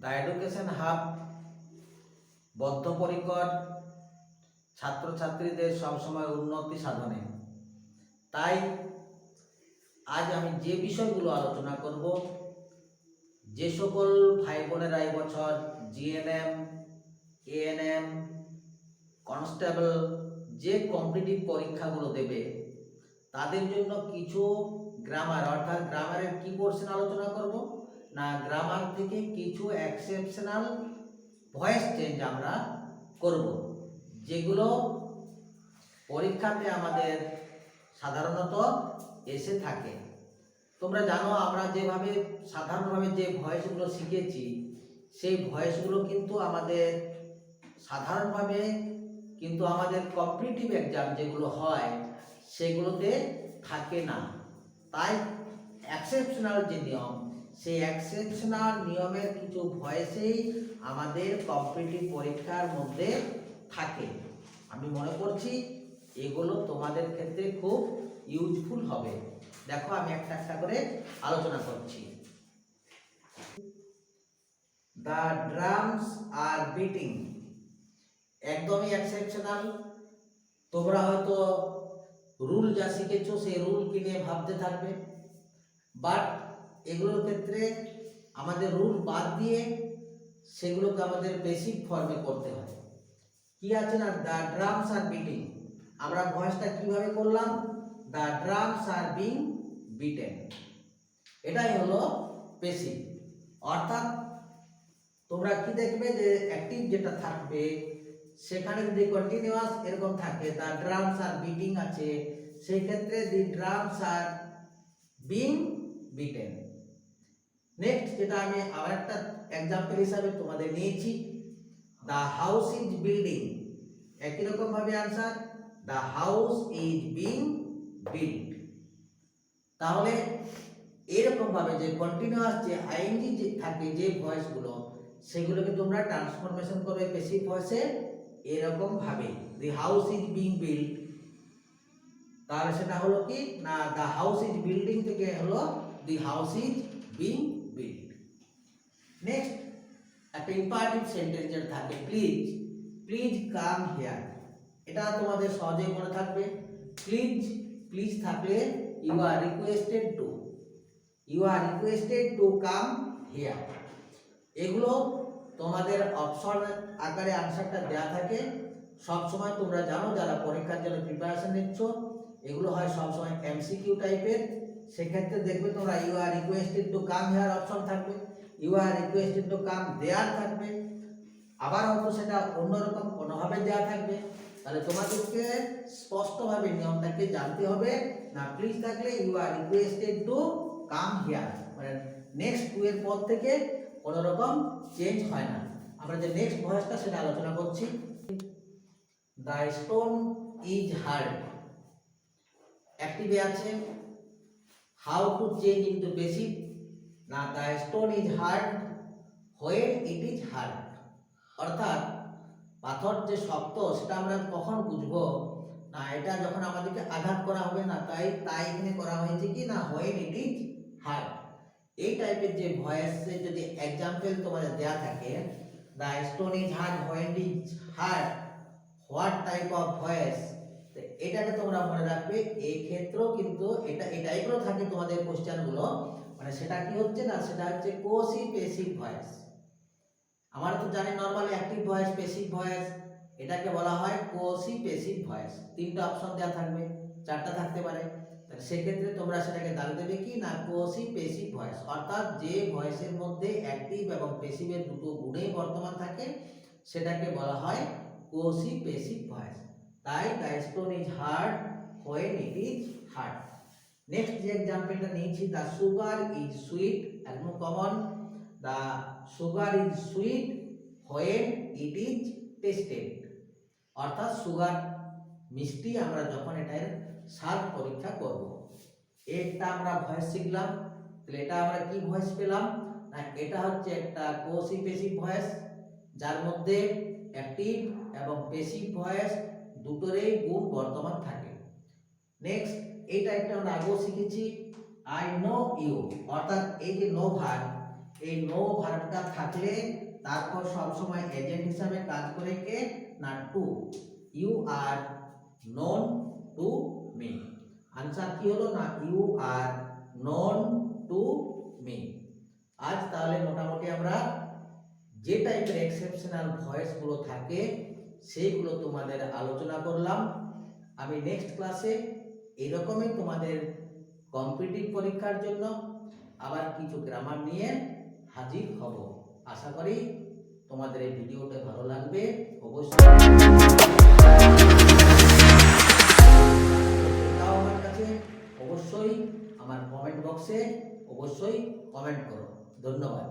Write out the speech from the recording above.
The education hub বদ্ধপরিকর ছাত্রছাত্রীদের সবসময় উন্নতি সাধনে। তাই আজ আমি যে বিষয়গুলো আলোচনা করব, যে সকল ভাই বোনেরা এবছর জিএনএম, এএনএম, কনস্টেবল যে কম্পিটিটিভ পরীক্ষাগুলো দেবে তাদের জন্য কিছু গ্রামার অর্থাৎ গ্রামারের কি পোর্শন আলোচনা করব না, গ্রামার থেকে কিছু এক্সেপশনাল ভয়েস চেঞ্জ আমরা করব, যেগুলো পরীক্ষাতে আমাদের সাধারণত এসে থাকে। তোমরা জানো আমরা যেভাবে সাধারণভাবে যে ভয়েসগুলো শিখেছি সেই ভয়েসগুলো কিন্তু আমাদের সাধারণভাবে কিন্তু আমাদের কম্পিটিটিভ এক্সাম যেগুলো হয় সেগুলোতে থাকে না। তাই এক্সেপশনাল যে নিয়ম, সেই এক্সেপশনাল নিয়মের কিছু ভয়েসেই আমাদের কম্পিটিটিভ পরীক্ষার মধ্যে থাকে। আমি মনে করছি এগুলো তোমাদের ক্ষেত্রে খুব ইউজফুল হবে। দেখো আমি একটা একটা করে আলোচনা করছি। দ্য ড্রামস আর বিটিং একদমই এক্সেপশনাল। তোমরা হয়তো রুল যা শিখেছো সেই রুলকে নিয়ে ভাবতে থাকবে, বাট এগুলোর ক্ষেত্রে আমাদের রুল বাদ দিয়ে সেগুলোকে আমাদের বেসিক ফর্মে করতে হয়। কি আছে না, দ্য ড্রামস আর বিটিং, আমরা ভয়েসটা কিভাবে করলাম, the drums are being beaten, এটাই হলো বেসিক। অর্থাৎ তোমরা কি দেখবে যে অ্যাক্টিভ যেটা থাকবে সেখানে যদি কন্টিনিউয়াস এরকম থাকে, দ্য ড্রামস আর বিটিং আছে, সেই ক্ষেত্রে the drums are being beaten. Next যেটা আমি আবার একটা এক্সাম্পল হিসাবে তোমাদের নিয়েছি, দ্য হাউস ইজ বিল্ডিং, একই রকম ভাবে answer, the house is being build. তাহলে এরকম ভাবে যে কন্টিনিউয়াস যে আইএনজি যে থাকে যে ভয়েসগুলো সেগুলোকে তোমরা ট্রান্সফরমেশন করবে প্যাসিভ ভয়েসে এরকম ভাবে, the house is being build, তাহলে সেটা হলো কি না, দ্য হাউস ইজ বিল্ডিং থেকে হলো the house is being build. Next একটা ইম্পারেটিভ সেন্টেন্স যেটা থাকে, প্লিজ, প্লিজ কাম হিয়ার, এটা তোমাদের সহজেই মনে থাকবে। প্লিজ, প্লিজ থাকলে you are requested to, you are requested to come here. এগুলো তোমাদের অপশন আকারে আনসারটা দেওয়া থাকে। সবসময় তোমরা জানো যারা পরীক্ষার জন্য প্রিপারেশন নিচ্ছ এগুলো হয় সবসময় এমসিকিউ টাইপের। সেক্ষেত্রে দেখবে তোমরা you are requested to come here option থাকবে, you are requested to come there থাকবে, আবার হয়তো সেটা অন্যরকম কোনোভাবে দেওয়া থাকবে। তাহলে তোমাদেরকে স্পষ্টভাবে নিয়মটাকে জানতে হবে না, প্লিজ থাকলে you are requested to come here, মানে নেক্সট টু এর পর থেকে কোনো রকম চেঞ্জ হয় না। আমরা যে নেক্সট ভয়েসটা সেটা আলোচনা করছি, দ্য স্টোন ইজ হার্ড, অ্যাক্টিভে আছে, how to change into basic না, the stone is hard when it is hard. অর্থাৎ পাথর যে শক্ত সেটা আমরা কখন বুঝবো না, এটা যখন আমাদেরকে আঘাত করা হবে না, তাই এখানে করা হয়েছে কি না, হোয়েন ইট ইজ হার্ড। এই টাইপের যে ভয়েসে যদি এক্সাম্পল তোমাদের দেয়া থাকে, the stone is hard when it is hard, what type of voice, এটাকে তোমরা মনে রাখবে। এই ক্ষেত্রেও কিন্তু এটা এই টাইপেরও থাকে তোমাদের কোশ্চেনগুলো, মানে সেটা কি হচ্ছে না, সেটা হচ্ছে কোসি প্যাসিভ ভয়েস। আমরা তো জানি normally active voice, passive voice, এটাকে বলা হয় কোসি প্যাসিভ ভয়েস। তিনটা অপশন দেওয়া থাকবে, চারটা থাকতে পারে, তাহলে সেক্ষেত্রে তোমরা সেটাকে দাঁড়িয়ে দেবে কি না, কোসি প্যাসিভ ভয়েস। অর্থাৎ যে ভয়েসের মধ্যে অ্যাক্টিভ এবং প্যাসিভের দুটো গুণেই বর্তমান থাকে সেটাকে বলা হয় কোসি প্যাসিভ ভয়েস। তাই the stone is hard when it is hard. Next যে এক্সাম্পলটা নিয়েছি, দ্য সুগার ইজ সুইট, একদম common, the sugar is sweet when it is tasted. অর্থাৎ সুগার মিষ্টি আমরা যখন এটার স্বাদ পরীক্ষা করব। একটা আমরা ভয়েস শিখলাম, তাহলে এটা আমরা কি ভয়েস পেলাম না, এটা হচ্ছে একটা কোসি প্যাসিভ ভয়েস যার মধ্যে অ্যাক্টিভ এবং প্যাসিভ ভয়েস দুটোরই গুণ বর্তমান থাকে। নেক্সট এই টাইপটা আমরা আগেও শিখেছি, আই নো ইউ, অর্থাৎ এই যে নো ভার্ব, এই নো ভার্বটা থাকলে তারপর সব সময় এজেন্ট হিসাবে কাজ করে কে না টু। You are known to me. Answer কি হলো না you are known to me. আজ তাহলে মোটামুটি আমরা যে টাইপের এক্সেপশনাল ভয়েস গুলো থাকে সেইগুলো তোমাদের আলোচনা করলাম। আমি নেক্সট ক্লাসে এরকমই তোমাদের কম্পিটিটিভ পরীক্ষার জন্য আবার কিছু গ্রামার নিয়ে হাজির হব। আশা করি তোমাদের এই ভিডিওটা ভালো লাগবে। অবশ্যই আমার কাছে অবশ্যই আমার কমেন্ট বক্সে অবশ্যই কমেন্ট করো। ধন্যবাদ।